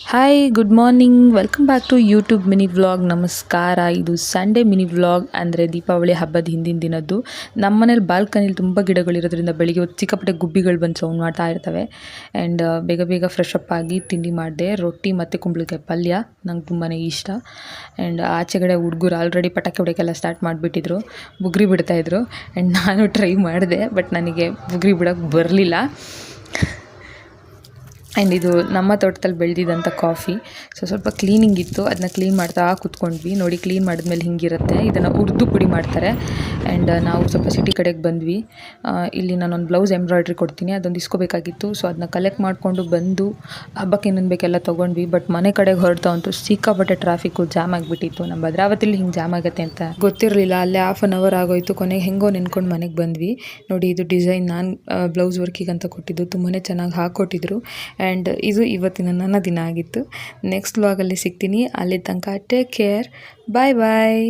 Hi good morning welcome back to YouTube mini vlog. ನಮಸ್ಕಾರ. ಇದು Sunday mini vlog ಅಂದರೆ ದೀಪಾವಳಿ ಹಬ್ಬದ ಹಿಂದಿನ ದಿನದ್ದು. ನಮ್ಮ ಮನೇಲಿ ಬಾಲ್ಕನಿಲಿ ತುಂಬ ಗಿಡಗಳಿರೋದ್ರಿಂದ ಬೆಳಿಗ್ಗೆ ಹೊತ್ತು ಸಿಕ್ಕಾಪಟ್ಟೆ ಗುಬ್ಬಿಗಳು ಬಂದು ಸೌಂಡ್ ಮಾಡ್ತಾ ಇರ್ತವೆ. ಆ್ಯಂಡ್ ಬೇಗ ಬೇಗ ಫ್ರೆಶ್ ಅಪ್ ಆಗಿ ತಿಂಡಿ ಮಾಡಿದೆ. ರೊಟ್ಟಿ ಮತ್ತು ಕುಂಬಳಕಾಯಿ ಪಲ್ಯ ನಂಗೆ ತುಂಬಾ ಇಷ್ಟ. ಆ್ಯಂಡ್ ಆಚೆಗಡೆ ಹುಡುಗರು ಆಲ್ರೆಡಿ ಪಟಾಕಿ ಹೊಡಿಯೋಕ್ಕೆಲ್ಲ ಸ್ಟಾರ್ಟ್ ಮಾಡಿಬಿಟ್ಟಿದ್ರು, ಬುಗ್ರಿ ಬಿಡ್ತಾಯಿದ್ರು. ಆ್ಯಂಡ್ ನಾನು ಟ್ರೈ ಮಾಡಿದೆ, ಬಟ್ ನನಗೆ ಬುಗ್ರಿ ಬಿಡೋಕ್ಕೆ ಬರಲಿಲ್ಲ. ಆ್ಯಂಡ್ ಇದು ನಮ್ಮ ತೋಟದಲ್ಲಿ ಬೆಳೆದಿದ್ದಂಥ ಕಾಫಿ. ಸ್ವಲ್ಪ ಕ್ಲೀನಿಂಗ್ ಇತ್ತು, ಅದನ್ನ ಕ್ಲೀನ್ ಮಾಡ್ತಾ ಕೂತ್ಕೊಂಡ್ವಿ. ನೋಡಿ, ಕ್ಲೀನ್ ಮಾಡಿದ್ಮೇಲೆ ಹಿಂಗಿರುತ್ತೆ. ಇದನ್ನು ಹುರಿದು ಪುಡಿ ಮಾಡ್ತಾರೆ. ಆ್ಯಂಡ್ ನಾವು ಸ್ವಲ್ಪ ಸಿಟಿ ಕಡೆಗೆ ಬಂದ್ವಿ. ಇಲ್ಲಿ ನಾನೊಂದು ಬ್ಲೌಸ್ ಎಂಬ್ರಾಯ್ಡ್ರಿ ಕೊಡ್ತೀನಿ, ಅದೊಂದು ಇಸ್ಕೋಬೇಕಾಗಿತ್ತು. ಸೊ ಅದನ್ನ ಕಲೆಕ್ಟ್ ಮಾಡಿಕೊಂಡು ಬಂದು ಹಬ್ಬಕ್ಕೆ ಇನ್ನೊಂದು ಬೇಕೆಲ್ಲ ತೊಗೊಂಡ್ವಿ. ಬಟ್ ಮನೆ ಕಡೆಗೆ ಹೊರಡ್ತಾ ಅಂತೂ ಸಿಕ್ಕಾಪಟ್ಟೆ ಟ್ರಾಫಿಕ್ಕು ಜಾಮ್ ಆಗಿಬಿಟ್ಟಿತ್ತು. ನಮ್ಮ ಭದ್ರಾವತಿಲಿ ಹಿಂಗೆ ಜಾಮ್ ಆಗುತ್ತೆ ಅಂತ ಗೊತ್ತಿರಲಿಲ್ಲ. ಅಲ್ಲೇ ಹಾಫ್ ಆನ್ ಅವರ್ ಆಗೋಯ್ತು. ಕೊನೆಗೆ ಹೆಂಗೋ ನೆನ್ಕೊಂಡು ಮನೆಗೆ ಬಂದ್ವಿ. ನೋಡಿ, ಇದು ಡಿಸೈನ್ ನಾನು ಬ್ಲೌಸ್ ವರ್ಕಿಗೆ ಅಂತ ಕೊಟ್ಟಿದ್ದು, ತುಂಬಾ ಚೆನ್ನಾಗಿ ಹಾಕ್ಕೊಟ್ಟಿದ್ರು. ಆ್ಯಂಡ್ ಇದು ಇವತ್ತಿನ ನನ್ನ ದಿನ ಆಗಿತ್ತು. ನೆಕ್ಸ್ಟ್ ವ್ಲಾಗಲ್ಲಿ ಸಿಗ್ತೀನಿ. ಅಲ್ಲಿ ತನಕ ಟೇಕ್ ಕೇರ್. ಬಾಯ್ ಬಾಯ್.